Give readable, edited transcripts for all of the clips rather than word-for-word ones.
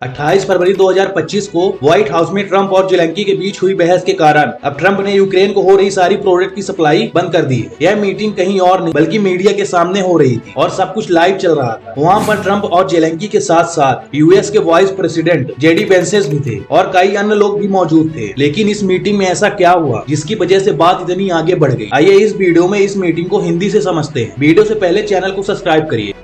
28 फरवरी 2025 को white house में Trump और जेलेंस्की के बीच हुई बहस के कारण अब ट्रंप ने यूक्रेन को हो रही सारी प्रोडक्ट की सप्लाई बंद कर दी है। यह मीटिंग कहीं और नहीं बल्कि मीडिया के सामने हो रही थी और सब कुछ लाइव चल रहा था। वहां पर ट्रंप और जेलेंस्की के साथ साथ यूएस के वाइस प्रेसिडेंट जेडी वेंसेस भी थे और कई अन्य लोग भी मौजूद थे। लेकिन इस मीटिंग में ऐसा क्या हुआ जिसकी वजह से बात इतनी आगे बढ़ गई? आइए इस वीडियो में इस मीटिंग को हिंदी से समझते हैं। वीडियो से पहले चैनल को सब्सक्राइब करिए।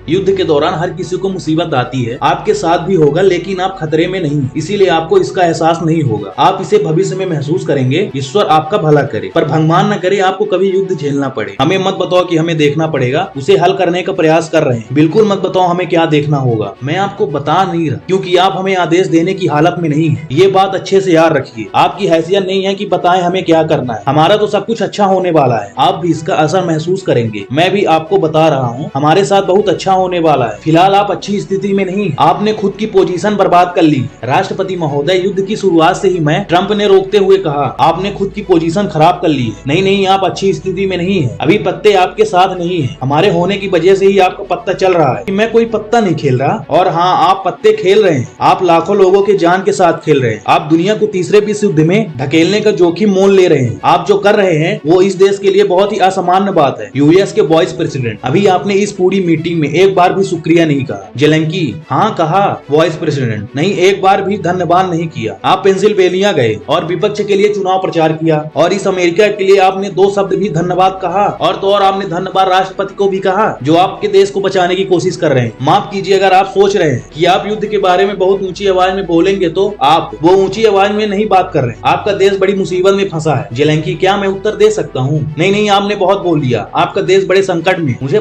युद्ध के दौरान हर किसी को मुसीबत आती है, आपके साथ भी होगा, लेकिन आप खतरे में नहीं, इसीलिए आपको इसका एहसास नहीं होगा। आप इसे भविष्य में महसूस करेंगे। ईश्वर आपका भला करे, पर भगवान न करे आपको कभी युद्ध झेलना पड़े। हमें मत बताओ कि हमें देखना पड़ेगा, उसे हल करने का प्रयास कर रहे हैं। बिल्कुल मत बताओ हमें क्या देखना होगा। मैं आपको बता नहीं रहा क्योंकि आप हमें आदेश देने की हालत में नहीं है। ये बात अच्छे से याद रखिए। आपकी हैसियत नहीं है कि बताएं हमें क्या करना है। हमारा तो सब कुछ अच्छा होने वाला है, आप भी इसका असर महसूस करेंगे। मैं भी आपको बता रहा हूँ, हमारे साथ बहुत अच्छा होने वाला है। फिलहाल आप अच्छी स्थिति में नहीं, आपने खुद की पोजीशन बर्बाद कर ली। राष्ट्रपति महोदय, युद्ध की शुरुआत से ही मैं, ट्रंप ने रोकते हुए कहा, आपने खुद की पोजीशन खराब कर ली है। नहीं, आप अच्छी स्थिति में नहीं है। अभी पत्ते आपके साथ नहीं है। हमारे होने की वजह से ही आपको पत्ता चल रहा है। मैं कोई पत्ता नहीं खेल रहा। और हाँ, आप पत्ते खेल रहे हैं। आप लाखों लोगों के जान के साथ खेल रहे हैं। आप दुनिया को तीसरे विश्व युद्ध में धकेलने का जोखिम मोल ले रहे हैं। आप जो कर रहे हैं वो इस देश के लिए बहुत ही असामान्य बात है। यूएस के वाइस प्रेसिडेंट, अभी आपने इस पूरी मीटिंग में एक बार भी शुक्रिया नहीं कहा। जेलेंस्की, हाँ कहा। वाइस प्रेसिडेंट, नहीं, एक बार भी धन्यवाद नहीं किया। आप पेंसिल्वेनिया गए और विपक्ष के लिए चुनाव प्रचार किया और इस अमेरिका के लिए आपने 2 शब्द भी धन्यवाद कहा। और तो और आपने धन्यवाद राष्ट्रपति को भी कहा जो आपके देश को बचाने की कोशिश कर रहे हैं। माफ कीजिए अगर आप सोच रहे हैं कि आप युद्ध के बारे में बहुत ऊंची आवाज में बोलेंगे तो आप वो ऊंची आवाज में नहीं बात कर रहे हैं। आपका देश बड़ी मुसीबत में फंसा है। जेलेंस्की, क्या मैं उत्तर दे सकता हूँ? नहीं, आपने बहुत बोल दिया। आपका देश बड़े संकट में। मुझे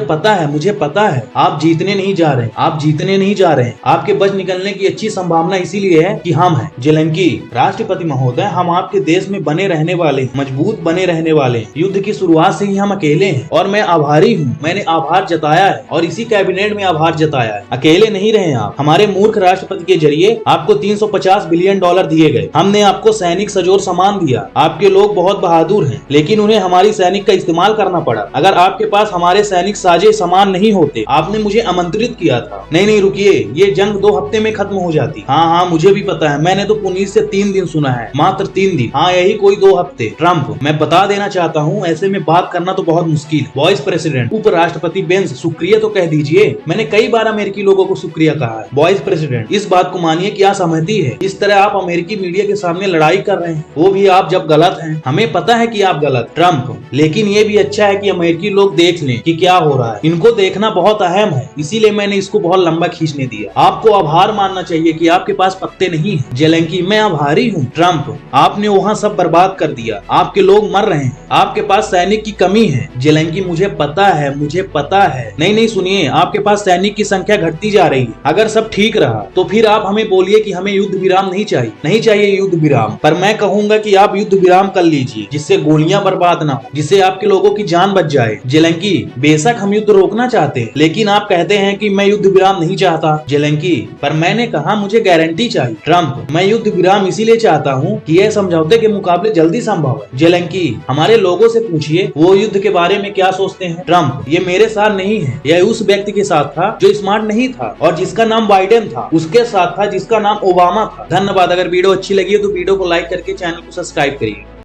पता है आप जीतने नहीं जा रहे। आप जीतने नहीं जा रहे हैं। आपके बच निकलने की अच्छी संभावना इसीलिए है कि हम हैं। जेलेंस्की, राष्ट्रपति महोदय, हम आपके देश में बने रहने वाले, मजबूत बने रहने वाले। युद्ध की शुरुआत से ही हम अकेले हैं और मैं आभारी हूँ। मैंने आभार जताया है और इसी कैबिनेट में आभार जताया है। अकेले नहीं रहे आप। हमारे मूर्ख राष्ट्रपति के जरिए आपको $350 बिलियन दिए गए। हमने आपको सैनिक सजोर सामान दिया। आपके लोग बहुत बहादुर हैं, लेकिन उन्हें हमारी सैनिक का इस्तेमाल करना पड़ा। अगर आपके पास हमारे सैनिक साजे सामान नहीं होते, आपने मुझे आमंत्रित किया था। नहीं, रुकिए, ये जंग 2 हफ्ते में खत्म हो जाती। हाँ, मुझे भी पता है। मैंने तो पुनीत से 3 दिन सुना है, मात्र 3 दिन। हाँ, यही कोई 2 हफ्ते। ट्रंप, मैं बता देना चाहता हूँ, ऐसे में बात करना तो बहुत मुश्किल है। वाइस प्रेसिडेंट, उपराष्ट्रपति बेंस, शुक्रिया तो कह दीजिए। मैंने कई बार अमेरिकी लोगों को शुक्रिया कहा है। वाइस प्रेसिडेंट, इस बात को मानिए कि असहमति है। इस तरह आप अमेरिकी मीडिया के सामने लड़ाई कर रहे हैं, वो भी आप जब गलत हैं। हमें पता है कि आप गलत। ट्रंप, लेकिन ये भी अच्छा है कि अमेरिकी लोग देख लें कि क्या हो रहा है। इनको देखना बहुत अहम है, इसीलिए मैंने इसको बहुत लंबा खींचने दिया। आपको आभार मानना चाहिए कि आपके पास पत्ते नहीं हैं। जेलेंस्की, मैं आभारी हूँ। ट्रंप, आपने वहाँ सब बर्बाद कर दिया। आपके लोग मर रहे हैं। आपके पास सैनिक की कमी है। जेलेंस्की, मुझे पता है। नहीं, सुनिए, आपके पास सैनिक की संख्या घटती जा रही है। अगर सब ठीक रहा तो फिर आप हमें बोलिए कि हमें युद्ध विराम नहीं चाहिए युद्ध विराम। पर मैं कहूंगा कि आप युद्ध विराम कर लीजिए, जिससे गोलियां बर्बाद ना हो, जिससे आपके लोगों की जान बच जाए। जेलेंस्की, बेशक हम युद्ध रोकना चाहते हैं, लेकिन आप कहते हैं कि मैं युद्ध विराम नहीं चाहता। जेलेंस्की, पर मैंने कहा मुझे गारंटी चाहिए। ट्रंप, मैं युद्ध विराम इसीलिए चाहता हूँ कि यह समझौते के मुकाबले जल्दी संभव है। जेलेंस्की, हमारे लोगों से पूछिए वो युद्ध के बारे में क्या सोचते हैं। ट्रंप, ये मेरे साथ नहीं है, यह उस व्यक्ति के साथ था जो स्मार्ट नहीं था और जिसका नाम बाइडेन था, उसके साथ था जिसका नाम ओबामा था। धन्यवाद। अगर वीडियो अच्छी लगी है तो वीडियो को लाइक करके चैनल को सब्सक्राइब करिए।